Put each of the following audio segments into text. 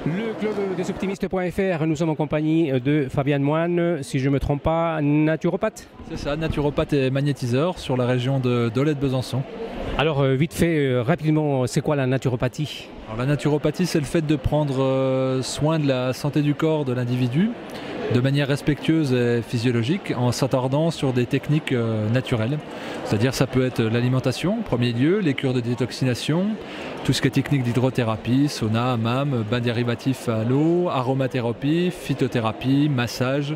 Le club des optimistes.fr, nous sommes en compagnie de Fabian Moine, si je ne me trompe pas, naturopathe. C'est ça, naturopathe et magnétiseur sur la région de Dolette-Besançon. Alors vite fait, rapidement, c'est quoi la naturopathie? Alors, la naturopathie, c'est le fait de prendre soin de la santé du corps de l'individu de manière respectueuse et physiologique en s'attardant sur des techniques naturelles. C'est-à-dire ça peut être l'alimentation en premier lieu, les cures de détoxination, tout ce qui est technique d'hydrothérapie, sauna, hammam, bains dérivatifs à l'eau, aromathérapie, phytothérapie, massage,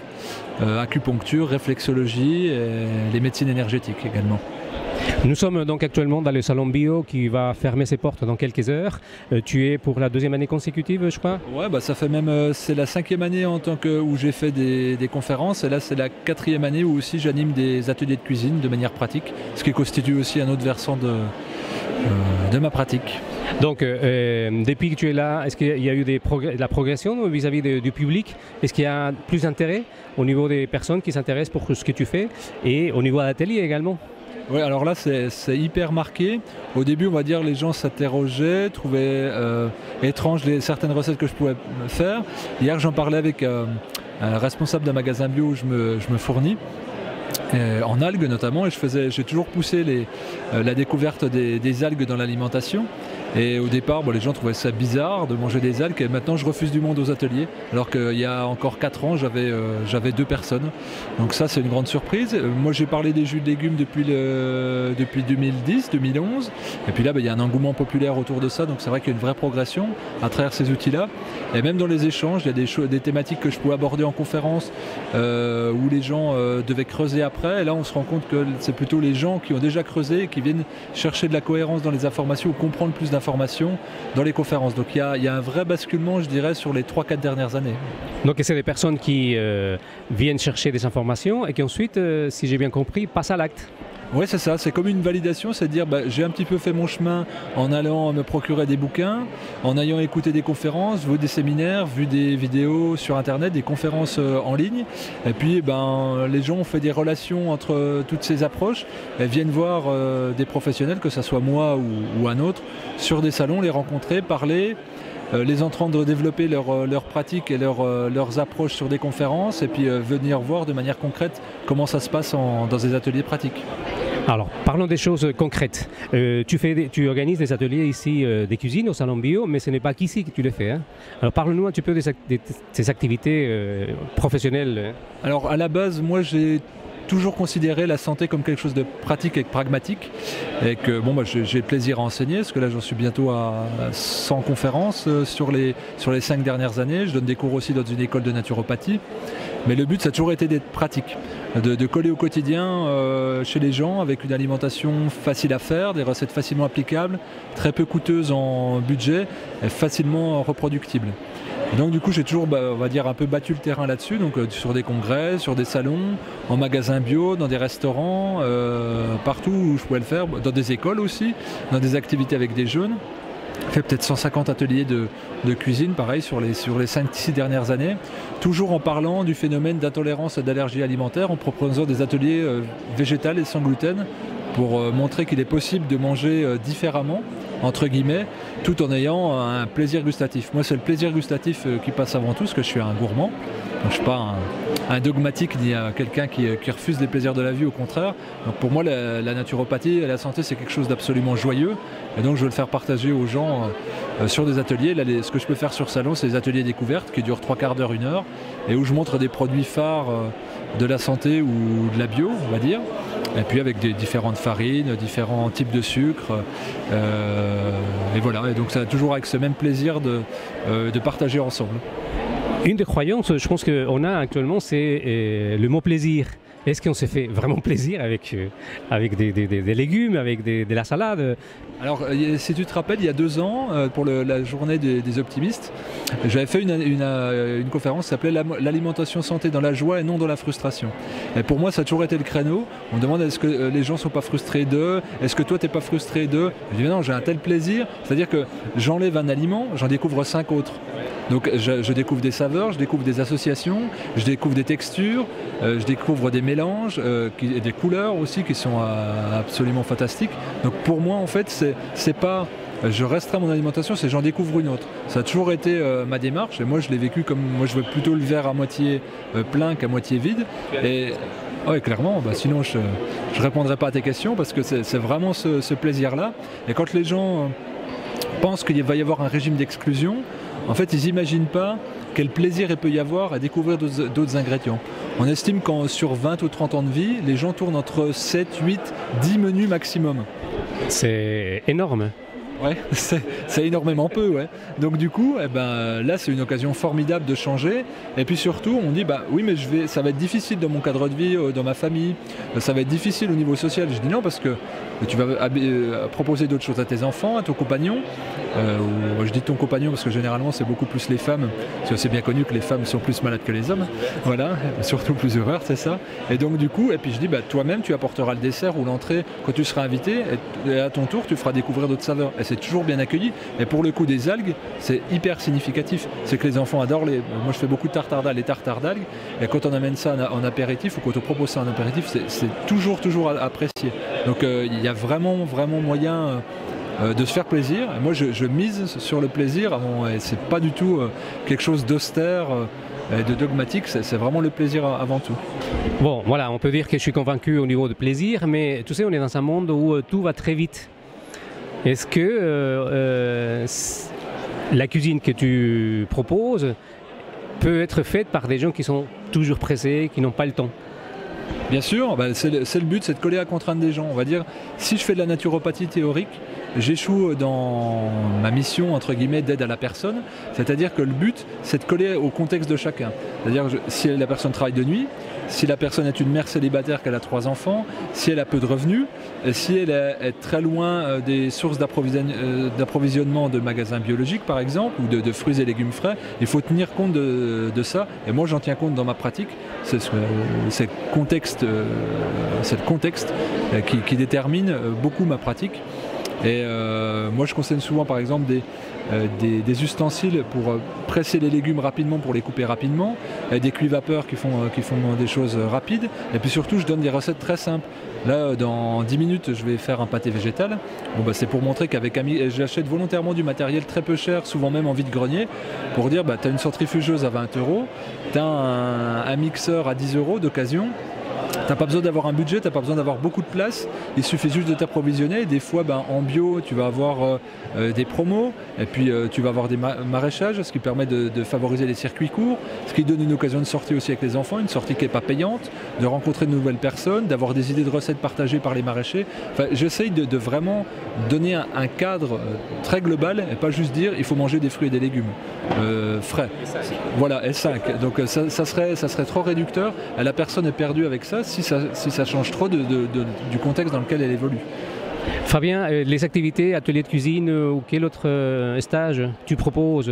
acupuncture, réflexologie et les médecines énergétiques également. Nous sommes donc actuellement dans le salon bio qui va fermer ses portes dans quelques heures. Tu es pour la deuxième année consécutive, je crois? Ouais, bah ça fait même, c'est la 5e année en tant que, où j'ai fait des conférences, et là c'est la 4e année où aussi j'anime des ateliers de cuisine de manière pratique, ce qui constitue aussi un autre versant de ma pratique. Donc depuis que tu es là, est-ce qu'il y a eu de la progression vis-à-vis du public? Est-ce qu'il y a plus d'intérêt au niveau des personnes qui s'intéressent pour ce que tu fais et au niveau de l'atelier également? Oui, alors là c'est hyper marqué. Au début, on va dire, les gens s'interrogeaient, trouvaient étranges certaines recettes que je pouvais faire. Hier, j'en parlais avec un responsable d'un magasin bio où je me fournis, en algues notamment, et j'ai toujours poussé la découverte des algues dans l'alimentation. Et au départ, les gens trouvaient ça bizarre de manger des algues, et maintenant je refuse du monde aux ateliers, alors qu'il y a encore 4 ans, j'avais 2 personnes. Donc ça, c'est une grande surprise. Moi, j'ai parlé des jus de légumes depuis 2010, 2011, et puis là, il y a un engouement populaire autour de ça, donc c'est vrai qu'il y a une vraie progression à travers ces outils-là. Et même dans les échanges, il y a des thématiques que je pouvais aborder en conférence, où les gens devaient creuser après, et là on se rend compte que c'est plutôt les gens qui ont déjà creusé et qui viennent chercher de la cohérence dans les informations ou comprendre plus d'informations dans les conférences. Donc il y a un vrai basculement, je dirais, sur les 3-4 dernières années. Donc c'est des personnes qui viennent chercher des informations et qui ensuite, si j'ai bien compris, passent à l'acte. Oui, c'est ça, c'est comme une validation, c'est de dire j'ai un petit peu fait mon chemin en allant me procurer des bouquins, en ayant écouté des conférences, vu des séminaires, vu des vidéos sur internet, des conférences en ligne, et puis les gens ont fait des relations entre toutes ces approches, et viennent voir des professionnels, que ce soit moi ou un autre, sur des salons, les rencontrer, parler, les entendre développer leurs pratiques et leurs approches sur des conférences, et puis venir voir de manière concrète comment ça se passe dans des ateliers pratiques. Alors, parlons des choses concrètes. Tu organises des ateliers ici, des cuisines au Salon Bio, mais ce n'est pas qu'ici que tu les fais, hein. Alors, parle-nous un petit peu de ces activités professionnelles. Alors, à la base, moi, j'ai toujours considéré la santé comme quelque chose de pratique et de pragmatique, et que j'ai plaisir à enseigner, parce que là j'en suis bientôt à 100 conférences sur les 5 dernières années. Je donne des cours aussi dans une école de naturopathie, mais le but ça a toujours été d'être pratique, de coller au quotidien chez les gens, avec une alimentation facile à faire, des recettes facilement applicables, très peu coûteuses en budget et facilement reproductibles. Et donc du coup j'ai toujours on va dire un peu battu le terrain là-dessus, donc sur des congrès, sur des salons, en magasin bio, dans des restaurants, partout où je pouvais le faire, dans des écoles aussi, dans des activités avec des jeunes. J'ai fait peut-être 150 ateliers de cuisine, pareil, sur les 5-6 dernières années, toujours en parlant du phénomène d'intolérance et d'allergie alimentaire, en proposant des ateliers végétales et sans gluten, pour montrer qu'il est possible de manger différemment, entre guillemets, tout en ayant un plaisir gustatif. Moi, c'est le plaisir gustatif qui passe avant tout, parce que je suis un gourmand. Donc, je ne suis pas un dogmatique ni quelqu'un qui refuse les plaisirs de la vie, au contraire. Donc, pour moi, la naturopathie et la santé, c'est quelque chose d'absolument joyeux. Et donc, je veux le faire partager aux gens sur des ateliers. Là, ce que je peux faire sur salon, c'est des ateliers découvertes qui durent 3/4 d'heure, 1 heure, et où je montre des produits phares de la santé ou de la bio, on va dire. Et puis avec des différentes farines, différents types de sucre. Et voilà, et donc ça a toujours avec ce même plaisir de partager ensemble. Une des croyances, je pense qu'on a actuellement, c'est le mot plaisir. Est-ce qu'on s'est fait vraiment plaisir avec des légumes, avec de la salade? Alors, si tu te rappelles, il y a 2 ans, pour la journée des optimistes, j'avais fait une conférence qui s'appelait l'alimentation santé dans la joie et non dans la frustration. Et pour moi, ça a toujours été le créneau. On me demande est-ce que les gens ne sont pas frustrés d'eux? Est-ce que toi, tu n'es pas frustré d'eux? Je dis non, j'ai un tel plaisir. C'est-à-dire que j'enlève un aliment, j'en découvre 5 autres. Donc je découvre des saveurs, je découvre des associations, je découvre des textures, je découvre des mélanges, et des couleurs aussi qui sont absolument fantastiques. Donc pour moi en fait c'est pas je restreins mon alimentation, c'est j'en découvre une autre. Ça a toujours été ma démarche et moi je l'ai vécu comme moi je veux plutôt le verre à moitié plein qu'à moitié vide. Et ouais, clairement, sinon je ne répondrai pas à tes questions parce que c'est vraiment ce plaisir-là. Et quand les gens pensent qu'il va y avoir un régime d'exclusion, en fait ils n'imaginent pas quel plaisir il peut y avoir à découvrir d'autres ingrédients. On estime qu'en sur 20 ou 30 ans de vie, les gens tournent entre 7, 8, 10 menus maximum. C'est énorme. Ouais, c'est énormément peu, ouais. Donc du coup, là c'est une occasion formidable de changer. Et puis surtout, on dit oui, mais ça va être difficile dans mon cadre de vie, dans ma famille. Ça va être difficile au niveau social. Je dis non parce que tu vas proposer d'autres choses à tes enfants, à ton compagnon. Je dis ton compagnon parce que généralement c'est beaucoup plus les femmes. Parce que c'est bien connu que les femmes sont plus malades que les hommes. Voilà, surtout plus heureux, c'est ça. Et donc du coup, je dis toi-même tu apporteras le dessert ou l'entrée quand tu seras invité. Et à ton tour, tu feras découvrir d'autres saveurs. Et c'est toujours bien accueilli. Et pour le coup des algues, c'est hyper significatif. C'est que les enfants adorent moi je fais beaucoup de tartare d'algues, les tartares d'algues. Et quand on amène ça en apéritif ou quand on propose ça en apéritif, c'est toujours apprécié. Donc il y a vraiment moyen de se faire plaisir. Et moi je mise sur le plaisir. Et c'est pas du tout quelque chose d'austère. De dogmatique, c'est vraiment le plaisir avant tout. Bon, voilà, on peut dire que je suis convaincu au niveau de plaisir, mais tu sais, on est dans un monde où tout va très vite. Est-ce que la cuisine que tu proposes peut être faite par des gens qui sont toujours pressés, qui n'ont pas le temps? Bien sûr, c'est le but, c'est de coller à la contrainte des gens. On va dire, si je fais de la naturopathie théorique, j'échoue dans ma mission, entre guillemets, d'aide à la personne. C'est-à-dire que le but, c'est de coller au contexte de chacun. C'est-à-dire, si la personne travaille de nuit, si la personne est une mère célibataire qu'elle a 3 enfants, si elle a peu de revenus, si elle est très loin des sources d'approvisionnement de magasins biologiques par exemple, ou de fruits et légumes frais, il faut tenir compte de ça. Et moi j'en tiens compte dans ma pratique. C'est le contexte qui détermine beaucoup ma pratique. Et moi je conseille souvent par exemple des ustensiles pour presser les légumes rapidement, pour les couper rapidement, des cuits-vapeurs qui font des choses rapides, et puis surtout je donne des recettes très simples. Là dans 10 minutes je vais faire un pâté végétal. C'est pour montrer qu'avec j'achète volontairement du matériel très peu cher, souvent même en vide-grenier, pour dire tu as une centrifugeuse à 20 €, tu as un mixeur à 10 € d'occasion. T'as pas besoin d'avoir un budget, t'as pas besoin d'avoir beaucoup de place, il suffit juste de t'approvisionner. Et des fois en bio tu vas avoir des promos, et puis tu vas avoir des maraîchages, ce qui permet de favoriser les circuits courts, ce qui donne une occasion de sortie aussi avec les enfants, une sortie qui n'est pas payante, de rencontrer de nouvelles personnes, d'avoir des idées de recettes partagées par les maraîchers. J'essaye de vraiment donner un cadre très global et pas juste dire il faut manger des fruits et des légumes frais. Voilà, S5. Donc ça serait trop réducteur, et la personne est perdue avec ça si ça change trop du contexte dans lequel elle évolue. Fabien, les activités, ateliers de cuisine ou quel autre stage tu proposes?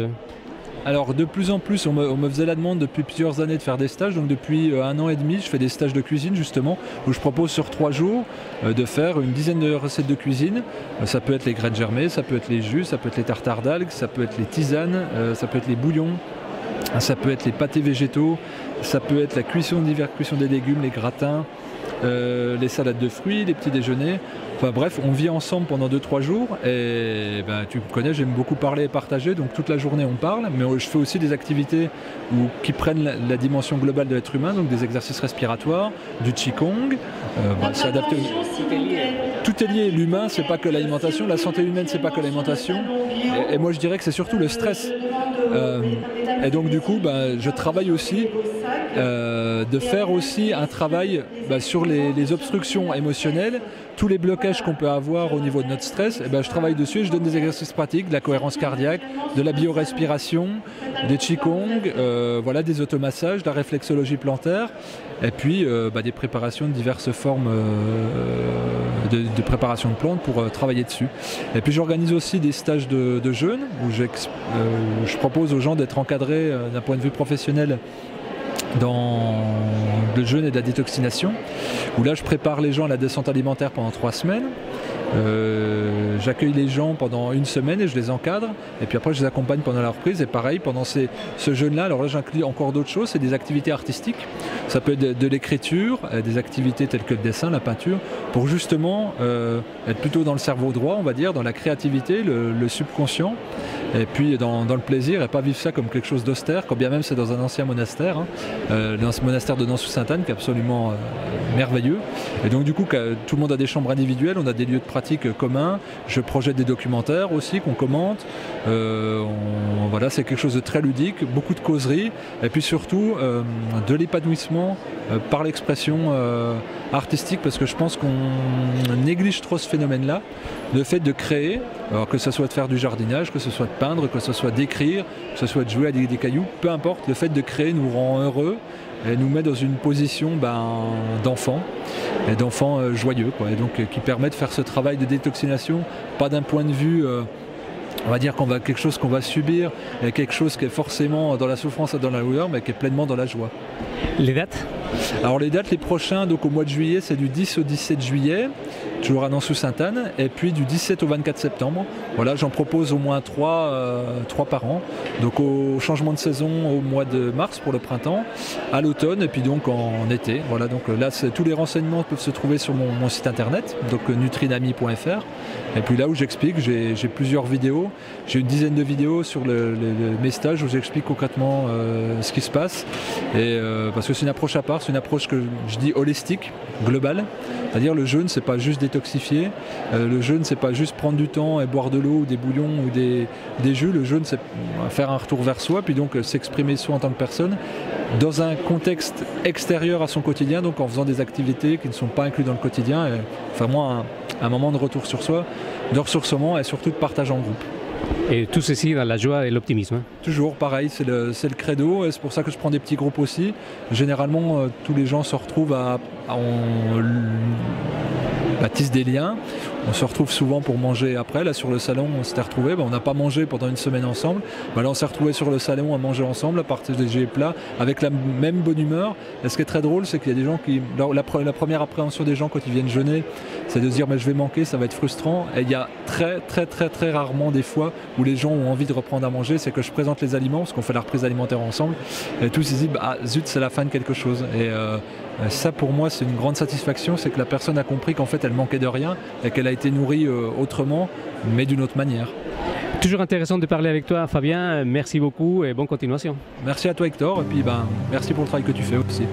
Alors de plus en plus, on me faisait la demande depuis plusieurs années de faire des stages. Donc depuis 1 an et demi, je fais des stages de cuisine justement, où je propose sur 3 jours de faire une dizaine de recettes de cuisine. Ça peut être les graines germées, ça peut être les jus, ça peut être les tartares d'algues, ça peut être les tisanes, ça peut être les bouillons, ça peut être les pâtés végétaux, ça peut être la cuisson diverses cuissons des légumes, les gratins, les salades de fruits, les petits déjeuners. Enfin bref, on vit ensemble pendant 2-3 jours et tu me connais, j'aime beaucoup parler et partager, donc toute la journée on parle, mais je fais aussi des activités qui prennent la dimension globale de l'être humain, donc des exercices respiratoires, du Qigong, c'est adapté tout est lié, l'humain c'est pas que l'alimentation, la santé humaine c'est pas que l'alimentation, et moi je dirais que c'est surtout le stress. Et donc du coup je travaille aussi de faire aussi un travail sur les obstructions émotionnelles, tous les blocages qu'on peut avoir au niveau de notre stress. Je travaille dessus et je donne des exercices pratiques, de la cohérence cardiaque, de la biorespiration, des Qigong, des automassages, de la réflexologie plantaire, et puis des préparations de diverses formes de préparation de plantes pour travailler dessus. Et puis j'organise aussi des stages de jeûne où je propose aux gens d'être encadrés d'un point de vue professionnel dans jeûne et de la détoxination, où là je prépare les gens à la descente alimentaire pendant 3 semaines. J'accueille les gens pendant 1 semaine et je les encadre, et puis après je les accompagne pendant la reprise. Et pareil, pendant ce jeûne-là, alors là j'inclus encore d'autres choses, c'est des activités artistiques. Ça peut être de l'écriture, des activités telles que le dessin, la peinture, pour justement être plutôt dans le cerveau droit, on va dire, dans la créativité, le subconscient, et puis dans le plaisir, et pas vivre ça comme quelque chose d'austère, quand bien même c'est dans un ancien monastère, dans ce monastère de Nans-sous-Sainte-Anne, qui est absolument merveilleux. Et donc du coup, tout le monde a des chambres individuelles, on a des lieux de pratique communs, je projette des documentaires aussi qu'on commente, voilà, c'est quelque chose de très ludique, beaucoup de causeries, et puis surtout de l'épanouissement par l'expression artistique, parce que je pense qu'on néglige trop ce phénomène-là, le fait de créer, alors que ce soit de faire du jardinage, que ce soit de peindre, que ce soit d'écrire, que ce soit de jouer à des cailloux, peu importe, le fait de créer nous rend heureux et nous met dans une position d'enfant, et d'enfant joyeux, quoi, et donc qui permet de faire ce travail de détoxination, pas d'un point de vue on va dire quelque chose qu'on va subir, et quelque chose qui est forcément dans la souffrance et dans la douleur, mais qui est pleinement dans la joie. Les dates? Alors les dates, les prochains, donc au mois de juillet, c'est du 10 au 17 juillet, toujours à Nans-sous-Sainte-Anne, et puis du 17 au 24 septembre. Voilà, j'en propose au moins 3 par an. Donc au changement de saison au mois de mars pour le printemps, à l'automne, et puis donc en été. Voilà, donc là, tous les renseignements peuvent se trouver sur mon site internet, donc nutrinami.fr. Et puis là où j'explique, j'ai plusieurs vidéos. J'ai une dizaine de vidéos sur mes stages où j'explique concrètement ce qui se passe. Et, parce que c'est une approche à part, c'est une approche que je dis holistique, globale. C'est-à-dire le jeûne, c'est pas juste détoxifier. Le jeûne, c'est pas juste prendre du temps et boire de l'eau ou des bouillons ou des jus. Le jeûne, c'est faire un retour vers soi, puis donc s'exprimer soi en tant que personne dans un contexte extérieur à son quotidien, donc en faisant des activités qui ne sont pas incluses dans le quotidien. Et, enfin moi, un moment de retour sur soi, de ressourcement et surtout de partage en groupe. Et tout ceci dans la joie et l'optimisme. Toujours pareil, c'est le credo, et c'est pour ça que je prends des petits groupes aussi. Généralement, tous les gens se retrouvent on bâtisse des liens. On se retrouve souvent pour manger après. Là, sur le salon, on s'était retrouvés. On n'a pas mangé pendant 1 semaine ensemble. Là, on s'est retrouvés sur le salon à manger ensemble, à partager des plats, avec la même bonne humeur. Et ce qui est très drôle, c'est qu'il y a des gens qui... La première appréhension des gens quand ils viennent jeûner, c'est de se dire mais je vais manquer, ça va être frustrant. Et il y a très rarement des fois où les gens ont envie de reprendre à manger. C'est que je présente les aliments, parce qu'on fait la reprise alimentaire ensemble. Et tous ils se disent zut, c'est la fin de quelque chose. Et ça, pour moi, c'est une grande satisfaction. C'est que la personne a compris qu'en fait, elle manquait de rien et qu'elle a été nourrie autrement, mais d'une autre manière. Toujours intéressant de parler avec toi, Fabien. Merci beaucoup et bonne continuation. Merci à toi, Hector, et puis merci pour le travail que tu fais aussi.